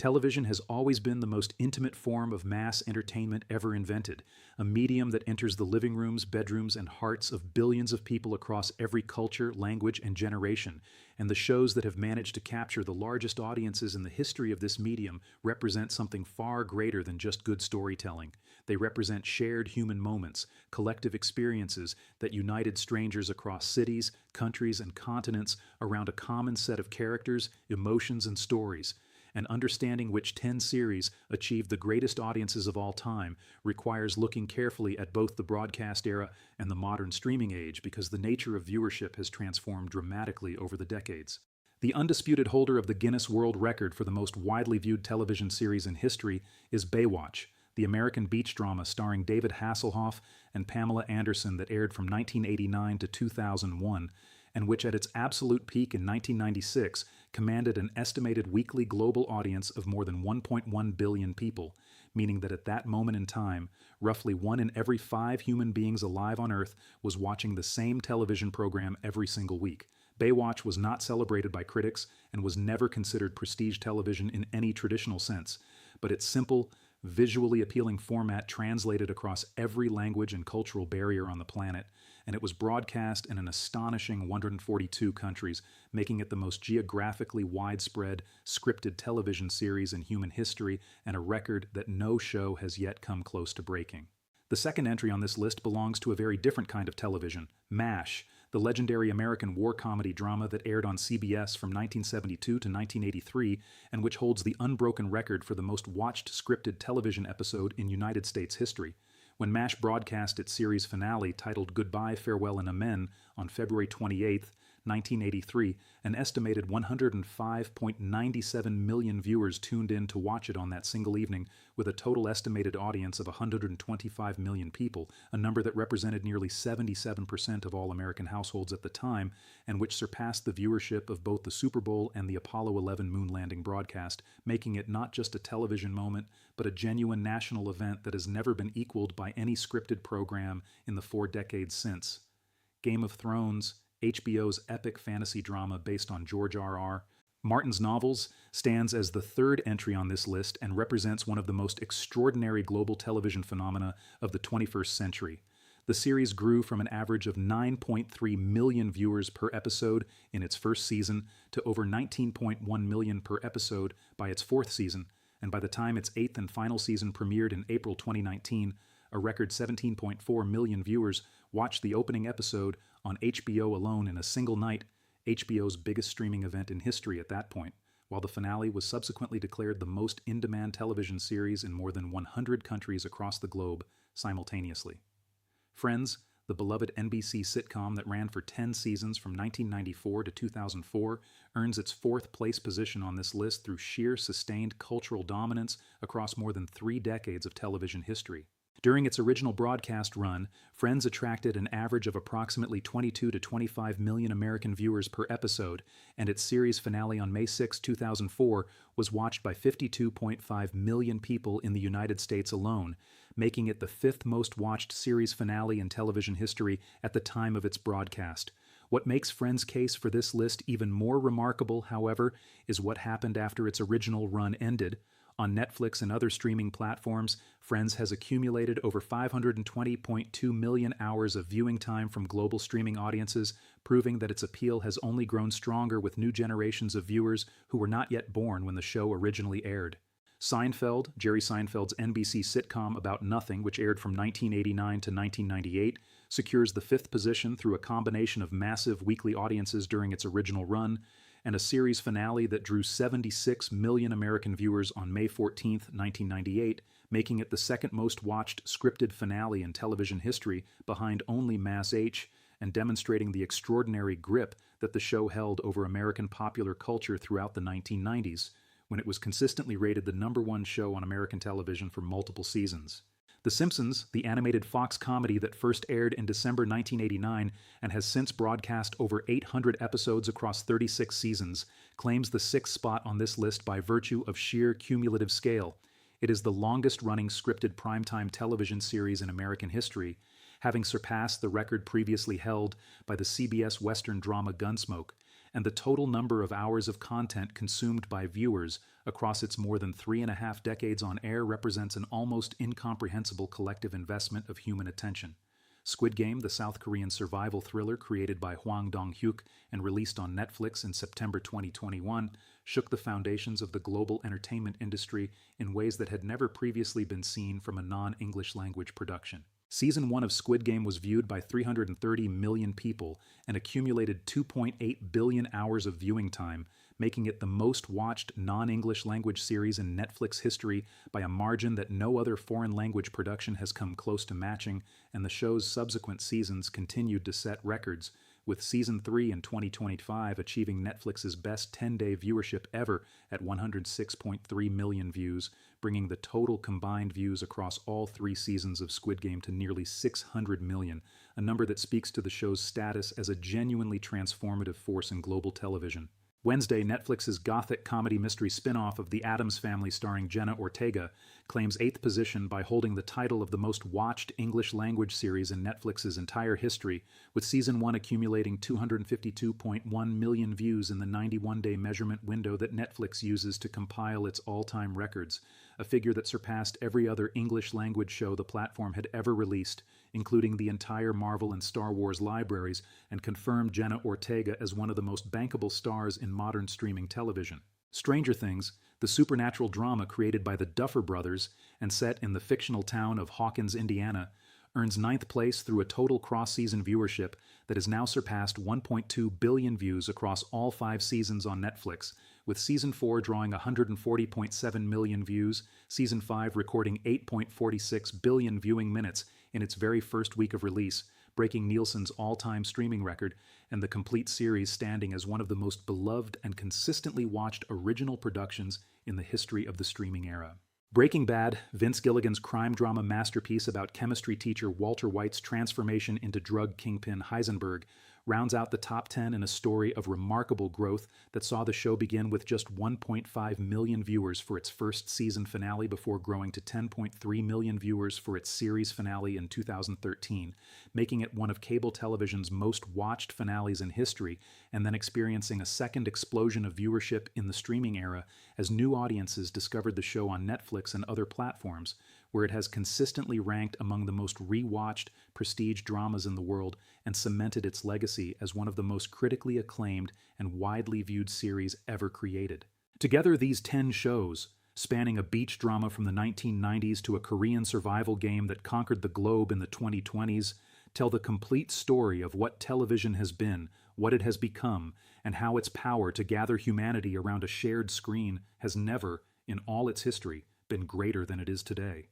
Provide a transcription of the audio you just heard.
Television has always been the most intimate form of mass entertainment ever invented, a medium that enters the living rooms, bedrooms, and hearts of billions of people across every culture, language, and generation. And the shows that have managed to capture the largest audiences in the history of this medium represent something far greater than just good storytelling. They represent shared human moments, collective experiences that united strangers across cities, countries, and continents around a common set of characters, emotions, and stories. And understanding which 10 series achieved the greatest audiences of all time requires looking carefully at both the broadcast era and the modern streaming age, because the nature of viewership has transformed dramatically over the decades. The undisputed holder of the Guinness World Record for the most widely viewed television series in history is Baywatch, the American beach drama starring David Hasselhoff and Pamela Anderson that aired from 1989 to 2001, and which at its absolute peak in 1996 commanded an estimated weekly global audience of more than 1.1 billion people, meaning that at that moment in time, roughly 1 in every 5 human beings alive on Earth was watching the same television program every single week. Baywatch was not celebrated by critics and was never considered prestige television in any traditional sense, but its simple, visually appealing format translated across every language and cultural barrier on the planet, and it was broadcast in an astonishing 142 countries, making it the most geographically widespread scripted television series in human history and a record that no show has yet come close to breaking. The second entry on this list belongs to a very different kind of television, MASH, the legendary American war comedy drama that aired on CBS from 1972 to 1983 and which holds the unbroken record for the most watched scripted television episode in United States history. When MASH broadcast its series finale titled Goodbye, Farewell, and Amen on February 28, 1983, an estimated 105.97 million viewers tuned in to watch it on that single evening, with a total estimated audience of 125 million people, a number that represented nearly 77% of all American households at the time, and which surpassed the viewership of both the Super Bowl and the Apollo 11 moon landing broadcast, making it not just a television moment, but a genuine national event that has never been equaled by any scripted program in the 4 decades since. Game of Thrones, HBO's epic fantasy drama based on George R.R. Martin's novels, stands as the third entry on this list and represents one of the most extraordinary global television phenomena of the 21st century. The series grew from an average of 9.3 million viewers per episode in its first season to over 19.1 million per episode by its fourth season, and by the time its eighth and final season premiered in April 2019, a record 17.4 million viewers watched the opening episode on HBO alone in a single night, HBO's biggest streaming event in history at that point, while the finale was subsequently declared the most in-demand television series in more than 100 countries across the globe simultaneously. Friends, the beloved NBC sitcom that ran for 10 seasons from 1994 to 2004, earns its fourth-place position on this list through sheer sustained cultural dominance across more than 3 decades of television history. During its original broadcast run, Friends attracted an average of approximately 22 to 25 million American viewers per episode, and its series finale on May 6, 2004 was watched by 52.5 million people in the United States alone, making it the 5th most watched series finale in television history at the time of its broadcast. What makes Friends' case for this list even more remarkable, however, is what happened after its original run ended. On Netflix and other streaming platforms, Friends has accumulated over 520.2 million hours of viewing time from global streaming audiences, proving that its appeal has only grown stronger with new generations of viewers who were not yet born when the show originally aired. Seinfeld, Jerry Seinfeld's NBC sitcom about nothing, which aired from 1989 to 1998, secures the 5th position through a combination of massive weekly audiences during its original run, and a series finale that drew 76 million American viewers on May 14, 1998, making it the second most watched scripted finale in television history behind only Mass H, and demonstrating the extraordinary grip that the show held over American popular culture throughout the 1990s, when it was consistently rated the #1 show on American television for multiple seasons. The Simpsons, the animated Fox comedy that first aired in December 1989 and has since broadcast over 800 episodes across 36 seasons, claims the 6th spot on this list by virtue of sheer cumulative scale. It is the longest-running scripted primetime television series in American history, having surpassed the record previously held by the CBS Western drama Gunsmoke, and the total number of hours of content consumed by viewers across its more than 3.5 decades on air represents an almost incomprehensible collective investment of human attention. Squid Game, the South Korean survival thriller created by Hwang Dong-hyuk and released on Netflix in September 2021, shook the foundations of the global entertainment industry in ways that had never previously been seen from a non-English language production. Season 1 of Squid Game was viewed by 330 million people and accumulated 2.8 billion hours of viewing time, making it the most watched non-English language series in Netflix history by a margin that no other foreign language production has come close to matching, and the show's subsequent seasons continued to set records, with Season 3 in 2025 achieving Netflix's best 10-day viewership ever at 106.3 million views, bringing the total combined views across all 3 seasons of Squid Game to nearly 600 million, a number that speaks to the show's status as a genuinely transformative force in global television. Wednesday, Netflix's gothic comedy mystery spin-off of The Addams Family starring Jenna Ortega claims 8th position by holding the title of the most watched English-language series in Netflix's entire history, with Season 1 accumulating 252.1 million views in the 91-day measurement window that Netflix uses to compile its all-time records, a figure that surpassed every other English-language show the platform had ever released, including the entire Marvel and Star Wars libraries, and confirmed Jenna Ortega as one of the most bankable stars in modern streaming television. Stranger Things, the supernatural drama created by the Duffer Brothers and set in the fictional town of Hawkins, Indiana, earns 9th place through a total cross-season viewership that has now surpassed 1.2 billion views across all 5 seasons on Netflix, with Season 4 drawing 140.7 million views, Season 5 recording 8.46 billion viewing minutes in its very first week of release, breaking Nielsen's all-time streaming record, and the complete series standing as one of the most beloved and consistently watched original productions in the history of the streaming era. Breaking Bad, Vince Gilligan's crime drama masterpiece about chemistry teacher Walter White's transformation into drug kingpin Heisenberg, rounds out the top 10 in a story of remarkable growth that saw the show begin with just 1.5 million viewers for its first season finale before growing to 10.3 million viewers for its series finale in 2013, making it one of cable television's most watched finales in history, and then experiencing a second explosion of viewership in the streaming era as new audiences discovered the show on Netflix and other platforms, where it has consistently ranked among the most rewatched prestige dramas in the world and cemented its legacy as one of the most critically acclaimed and widely viewed series ever created. Together, these 10 shows, spanning a beach drama from the 1990s to a Korean survival game that conquered the globe in the 2020s, tell the complete story of what television has been, what it has become, and how its power to gather humanity around a shared screen has never, in all its history, been greater than it is today.